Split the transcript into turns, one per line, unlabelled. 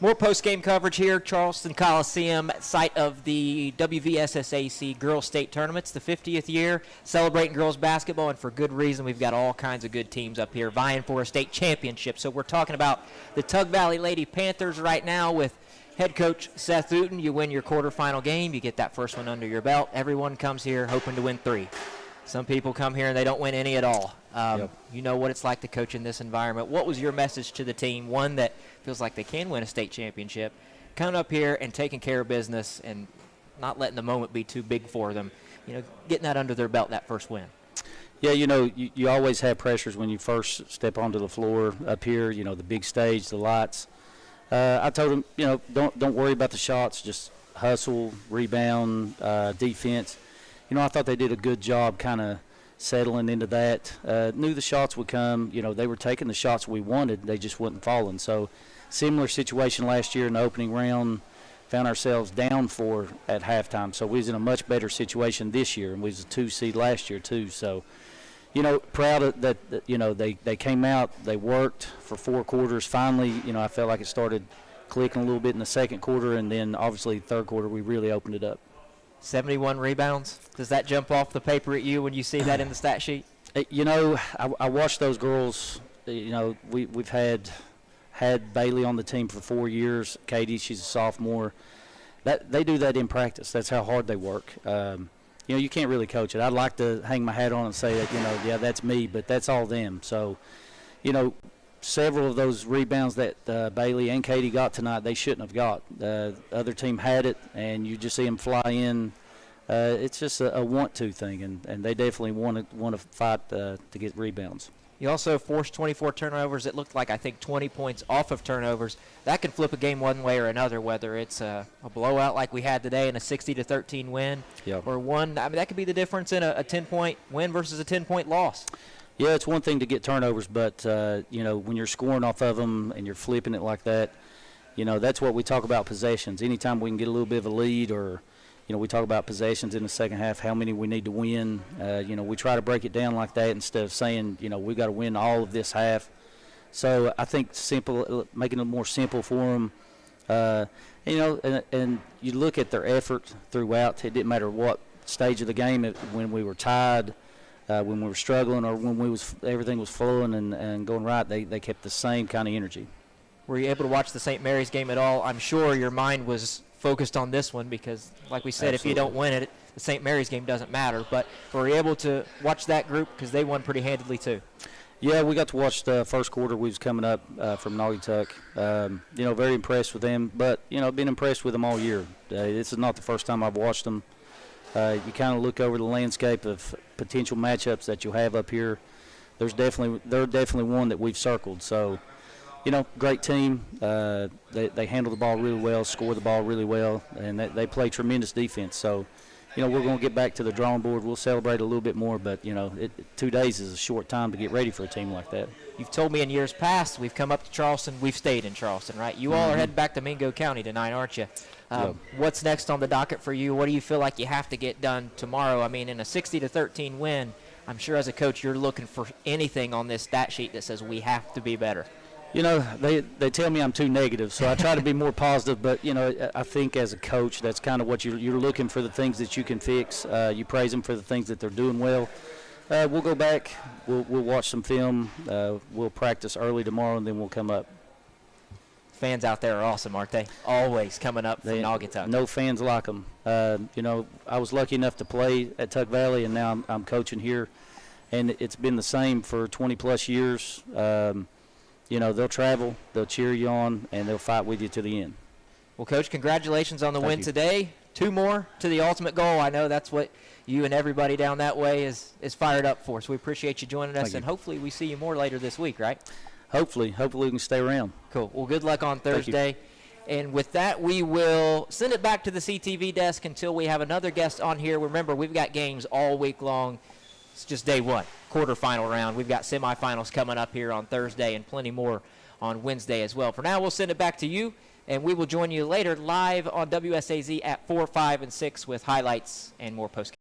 More post-game coverage here, Charleston Coliseum, site of the WVSSAC Girls State Tournaments, the 50th year, celebrating girls basketball, and for good reason. We've got all kinds of good teams up here vying for a state championship. So we're talking about the Tug Valley Lady Panthers right now with head coach Seth Uten. You win your quarterfinal game, you get that first one under your belt. Everyone comes here hoping to win 3. Some people come here and they don't win any at all. You know what it's like to coach in this environment. What was your message to the team, one that feels like they can win a state championship, coming up here and taking care of business and not letting the moment be too big for them, getting that under their belt, that first win?
Yeah, you always have pressures when you first step onto the floor up here, the big stage, the lights. I told them, don't worry about the shots, just hustle, rebound, defense. I thought they did a good job kind of settling into that. Knew the shots would come. They were taking the shots we wanted. They just wasn't falling. So similar situation last year in the opening round. Found ourselves down 4 at halftime. So we was in a much better situation this year, and we was a 2 seed last year too. So, proud of that, they came out, they worked for 4 quarters. Finally, I felt like it started clicking a little bit in the second quarter, and then obviously third quarter we really opened it up.
71 rebounds. Does that jump off the paper at you when you see that in the stat sheet?
I watched those girls. We've had Bailey on the team for 4 years. Katie, she's a sophomore. That they do that in practice. That's how hard they work. You can't really coach it. I'd like to hang my hat on and say that, yeah, that's me, but that's all them. So, several of those rebounds that Bailey and Katie got tonight, they shouldn't have got. The other team had it, and you just see them fly in. It's just a want-to thing, and they definitely want to fight to get rebounds.
You also forced 24 turnovers. It looked like, I think, 20 points off of turnovers. That can flip a game one way or another, whether it's a blowout like we had today and a 60-13 win, or one. That could be the difference in a 10-point win versus a 10-point loss.
Yeah, it's one thing to get turnovers, but, when you're scoring off of them and you're flipping it like that, that's what we talk about, possessions. Anytime we can get a little bit of a lead, or, we talk about possessions in the second half, how many we need to win. We try to break it down like that instead of saying, we got to win all of this half. So I think making it more simple for them. And you look at their effort throughout. It didn't matter what stage of the game, when we were tied, when we were struggling, or when everything was flowing and going right, they kept the same kind of energy.
Were you able to watch the St. Mary's game at all? I'm sure your mind was focused on this one because, like we said,
Absolutely.
If you don't win it, the St. Mary's game doesn't matter. But were you able to watch that group because they won pretty handedly too?
Yeah, we got to watch the first quarter. We was coming up from Naugatuck. Very impressed with them. But, been impressed with them all year. This is not the first time I've watched them. You kind of look over the landscape of potential matchups that you'll have up here. They're definitely one that we've circled. So, great team. They handle the ball really well, score the ball really well, and they play tremendous defense. So, we're going to get back to the drawing board. We'll celebrate a little bit more, but, 2 days is a short time to get ready for a team like that.
You've told me in years past we've come up to Charleston, we've stayed in Charleston, right? You all are heading back to Mingo County tonight, aren't you? What's next on the docket for you? What do you feel like you have to get done tomorrow? I mean, in a 60-13 win, I'm sure as a coach you're looking for anything on this stat sheet that says we have to be better.
They tell me I'm too negative, so I try to be more positive. But, I think as a coach, that's kind of what you're looking for, the things that you can fix. You praise them for the things that they're doing well. We'll go back. We'll watch some film. We'll practice early tomorrow, and then we'll come up.
Fans out there are awesome, aren't they? Always coming up from Naugatuck.
No fans like them. I was lucky enough to play at Tug Valley, and now I'm coaching here, and it's been the same for 20-plus years. They'll travel, they'll cheer you on, and they'll fight with you to the end.
Well, Coach, congratulations on the win today. 2 more to the ultimate goal. I know that's what you and everybody down that way is fired up for. So we appreciate you joining us, and hopefully we see you more later this week, right? Hopefully we can stay around. Cool. Well, good luck on Thursday. And with that, we will send it back to the CTV desk until we have another guest on here. Remember, we've got games all week long. It's just day one, quarterfinal round. We've got semifinals coming up here on Thursday and plenty more on Wednesday as well. For now, we'll send it back to you, and we will join you later live on WSAZ at 4, 5, and 6 with highlights and more post